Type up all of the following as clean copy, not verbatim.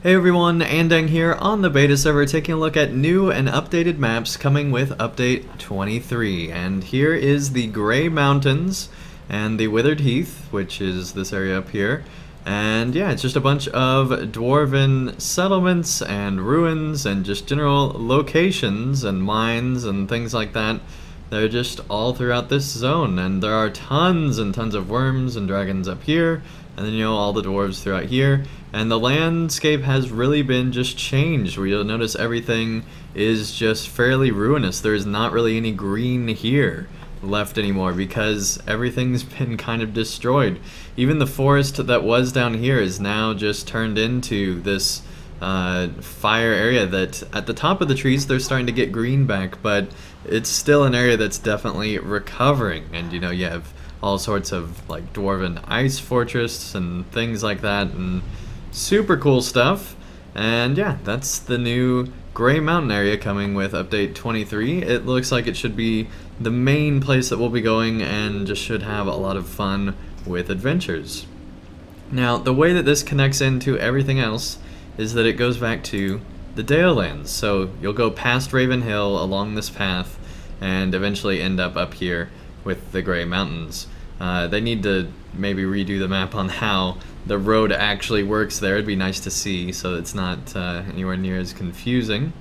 Hey everyone, Andang here on the beta server taking a look at new and updated maps coming with update 23. And here is the Grey Mountains and the Withered Heath, which is this area up here. And yeah, it's just a bunch of dwarven settlements and ruins and just general locations and mines and things like that. They're just all throughout this zone, and there are tons and tons of worms and dragons up here, and then all the dwarves throughout here. And the landscape has really been just changed, where you'll notice everything is just fairly ruinous. There's not really any green here left anymore because everything's been kind of destroyed. Even the forest that was down here is now just turned into this fire area that at the top of the trees they're starting to get green back, but it's still an area that's definitely recovering. And you have all sorts of like dwarven ice fortress and things like that, and super cool stuff. And yeah, that's the new Grey Mountain area coming with update 23. It looks like it should be the main place that we'll be going, and just should have a lot of fun with adventures. Now, the way that this connects into everything else is that it goes back to the Dale Lands. So you'll go past Raven Hill along this path and eventually end up here with the Grey Mountains. They need to maybe redo the map on how the road actually works there. It'd be nice to see so it's not anywhere near as confusing.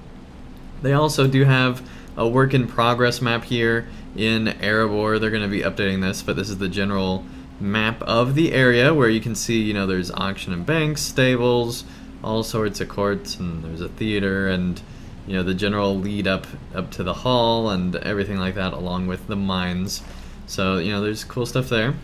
They also do have a work in progress map here in Erebor. They're going to be updating this, but this is the general map of the area where you can see, there's auction and banks, stables, all sorts of courts, and there's a theater, and the general lead up to the hall and everything like that, along with the mines. So there's cool stuff there.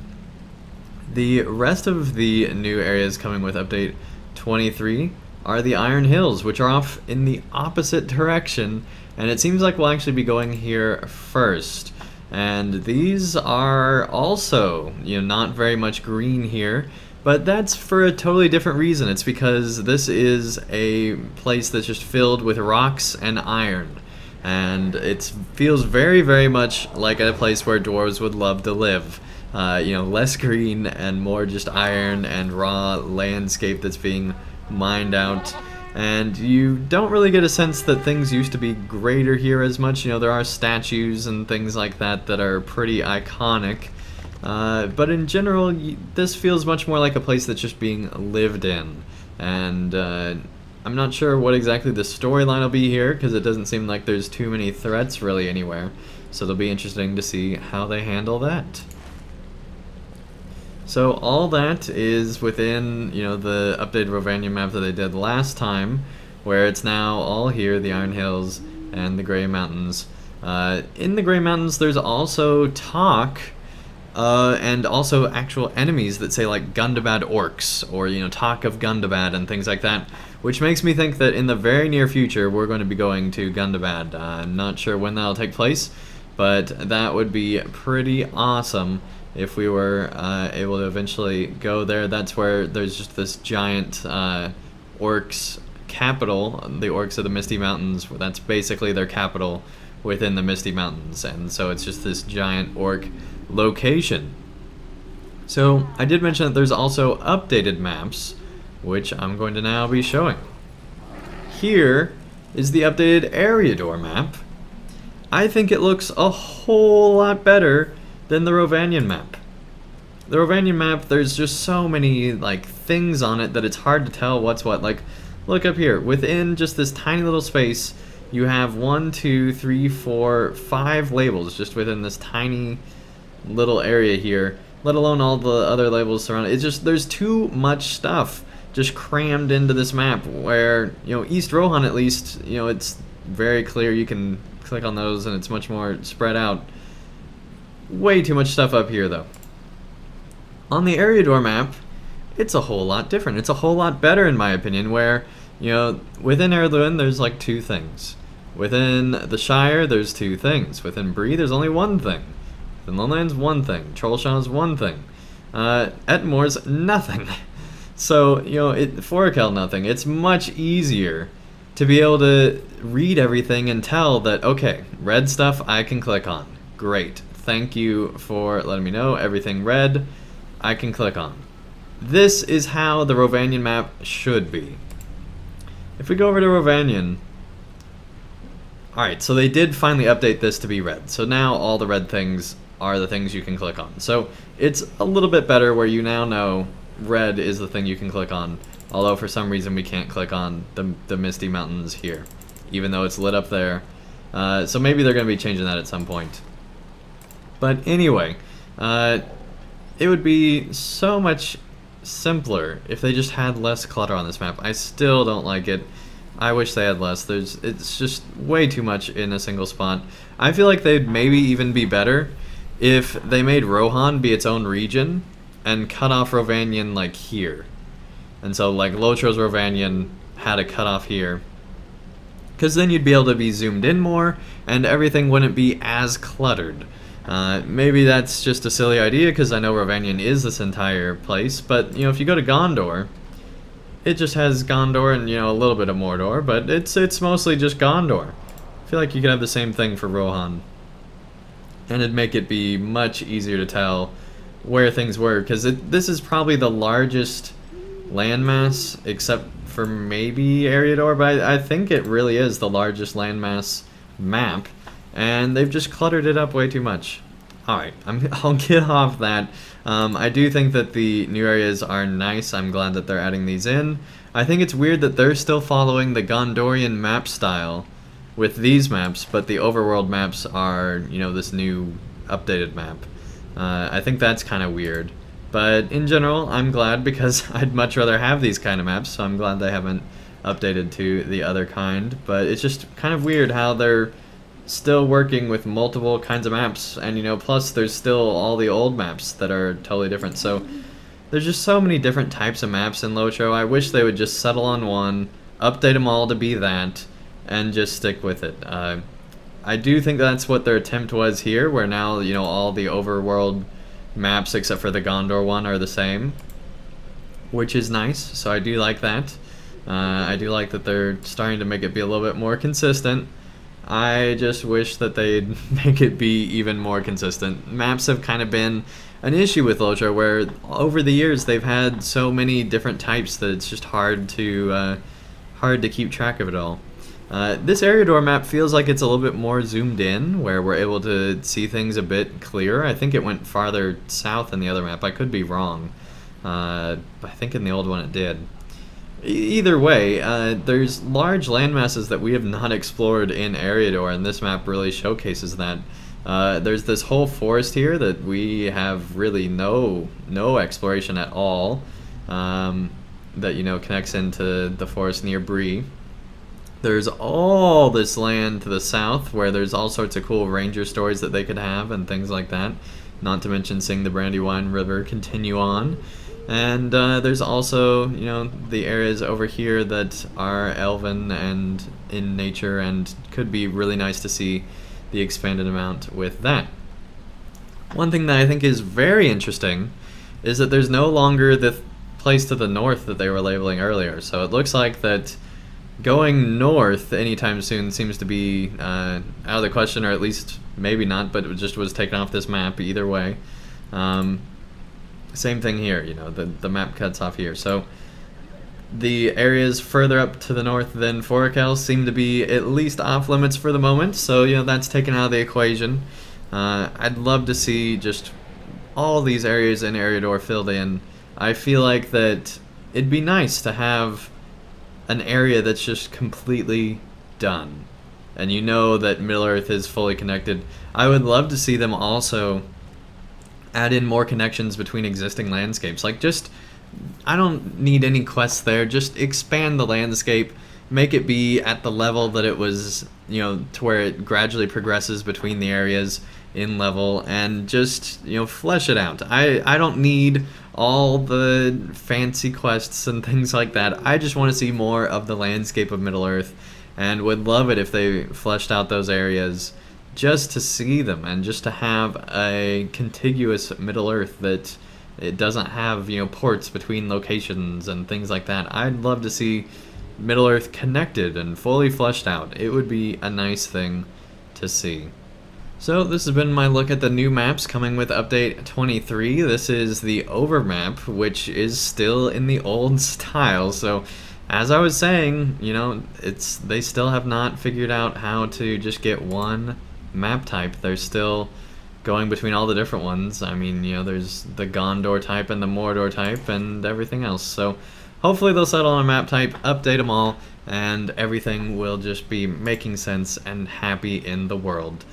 The rest of the new areas coming with update 23 are the Iron Hills, which are off in the opposite direction, and it seems like we'll actually be going here first. And these are also not very much green here, but that's for a totally different reason. It's because this is a place that's just filled with rocks and iron, and it feels very, very much like a place where dwarves would love to live. Less green and more just iron and raw landscape that's being mined out. And you don't really get a sense that things used to be greater here as much. There are statues and things like that that are pretty iconic. But in general, this feels much more like a place that's just being lived in. And I'm not sure what exactly the storyline will be here, because it doesn't seem like there's too many threats really anywhere. So it'll be interesting to see how they handle that. So all that is within, the updated Romanian map that they did last time, where it's now all here, the Iron Hills and the Grey Mountains. In the Grey Mountains, there's also talk, and also actual enemies that say like Gundabad orcs, or talk of Gundabad and things like that, which makes me think that in the very near future we're going to be going to Gundabad. I'm not sure when that'll take place, but that would be pretty awesome if we were able to eventually go there. That's where there's just this giant orcs capital, the Orcs of the Misty Mountains. That's basically their capital within the Misty Mountains, and so it's just this giant orc location. So I did mention that there's also updated maps, which I'm going to now be showing. Here is the updated Eriador map. I think it looks a whole lot better than the Romanian map. The Romanian map, there's just so many things on it that it's hard to tell what's what. Like, look up here, within just this tiny little space, you have 1, 2, 3, 4, 5 labels just within this tiny little area here, let alone all the other labels surrounding. It's just, there's too much stuff just crammed into this map, where East Rohan, at least, it's very clear. You can click on those and it's much more spread out. Way too much stuff up here though. On the Eriador map, it's a whole lot different. It's a whole lot better in my opinion, where within Erluin there's like 2 things. Within the Shire there's 2 things. Within Bree there's only 1 thing. Within Loneland's 1 thing. Trollshaw's 1 thing. Etmore's nothing. So Forakel nothing. It's much easier to be able to read everything and tell that, okay, red stuff I can click on. Great. Thank you for letting me know. Everything red I can click on. This is how the Romanian map should be. If we go over to Romanian, alright, so they did finally update this to be red. So now all the red things are the things you can click on. So it's a little bit better where you now know red is the thing you can click on. Although for some reason we can't click on the Misty Mountains here, even though it's lit up there. So maybe they're going to be changing that at some point. But anyway, it would be so much simpler if they just had less clutter on this map. I still don't like it. I wish they had less. It's just way too much in a single spot. I feel like they'd maybe even be better if they made Rohan be its own region and cut off Romanian like here. And so like LOTRO's Romanian had a cutoff here. Because then you'd be able to be zoomed in more and everything wouldn't be as cluttered. Maybe that's just a silly idea because I know Romanian is this entire place, but you know, if you go to Gondor, it just has Gondor and, you know, a little bit of Mordor, but it's mostly just Gondor. I feel like you could have the same thing for Rohan. And it'd make it be much easier to tell where things were, because this is probably the largest landmass, except for maybe Eriador, but I think it really is the largest landmass map, and they've just cluttered it up way too much. Alright, I'll get off that. I do think that the new areas are nice. I'm glad that they're adding these in. I think it's weird that they're still following the Gondorian map style with these maps, but the overworld maps are, you know, this new updated map. I think that's kind of weird. But in general, I'm glad because I'd much rather have these kind of maps, so I'm glad they haven't updated to the other kind. But it's just kind of weird how they're still working with multiple kinds of maps, and you know, plus there's still all the old maps that are totally different. So there's just so many different types of maps in LOTRO. I wish they would just settle on one, update them all to be that, and just stick with it. I do think that's what their attempt was here, where now, you know, all the overworld maps except for the Gondor one are the same, which is nice, so I do like that. I do like that they're starting to make it be a little bit more consistent. I just wish that they'd make it be even more consistent. Maps have kind of been an issue with LOTRO, where over the years they've had so many different types that it's just hard to keep track of it all. This Eriador map feels like it's a little bit more zoomed in, where we're able to see things a bit clearer. I think it went farther south in the other map. I could be wrong. But I think in the old one it did. Either way, there's large landmasses that we have not explored in Eriador, and this map really showcases that. There's this whole forest here that we have really no exploration at all, that, you know, connects into the forest near Bree. There's all this land to the south where there's all sorts of cool ranger stories that they could have and things like that, not to mention seeing the Brandywine River continue on. And there's also, you know, the areas over here that are elven and in nature, and could be really nice to see the expanded amount with that. One thing that I think is very interesting is that there's no longer the place to the north that they were labeling earlier. So it looks like that going north anytime soon seems to be out of the question, or at least maybe not, but it just was taken off this map either way. Same thing here, you know, the map cuts off here. So the areas further up to the north than Forakel seem to be at least off limits for the moment, so, you know, that's taken out of the equation. I'd love to see just all these areas in Eriador filled in. I feel like that it'd be nice to have an area that's just completely done, and you know that Middle-earth is fully connected. I would love to see them also add in more connections between existing landscapes. Like, just, I don't need any quests there, just expand the landscape, make it be at the level that it was, you know, to where it gradually progresses between the areas in level, and just, you know, flesh it out. I don't need all the fancy quests and things like that. I just want to see more of the landscape of Middle-earth, and would love it if they fleshed out those areas just to see them, and just to have a contiguous Middle-earth that it doesn't have, you know, ports between locations and things like that. I'd love to see Middle-earth connected and fully fleshed out. It would be a nice thing to see. So this has been my look at the new maps coming with update 23. This is the overmap, which is still in the old style, so as I was saying, you know, they still have not figured out how to just get one map type. They're still going between all the different ones. I mean, you know, there's the Gondor type and the Mordor type and everything else. So hopefully they'll settle on a map type, update them all, and everything will just be making sense and happy in the world.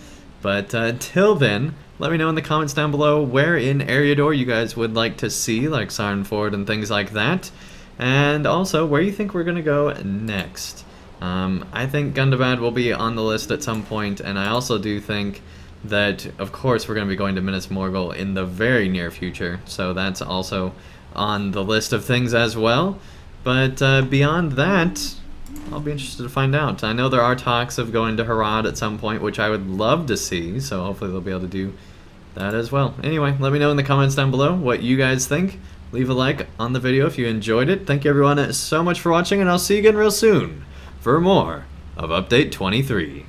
But till then, let me know in the comments down below where in Eriador you guys would like to see, like Sirenford and things like that. And also, where you think we're going to go next. I think Gundabad will be on the list at some point, and I also do think that, of course, we're going to be going to Minas Morgul in the very near future, so that's also on the list of things as well. But beyond that, I'll be interested to find out. I know there are talks of going to Harad at some point, which I would love to see, so hopefully they'll be able to do that as well. Anyway, let me know in the comments down below what you guys think. Leave a like on the video if you enjoyed it. Thank you everyone so much for watching, and I'll see you again real soon for more of Update 23.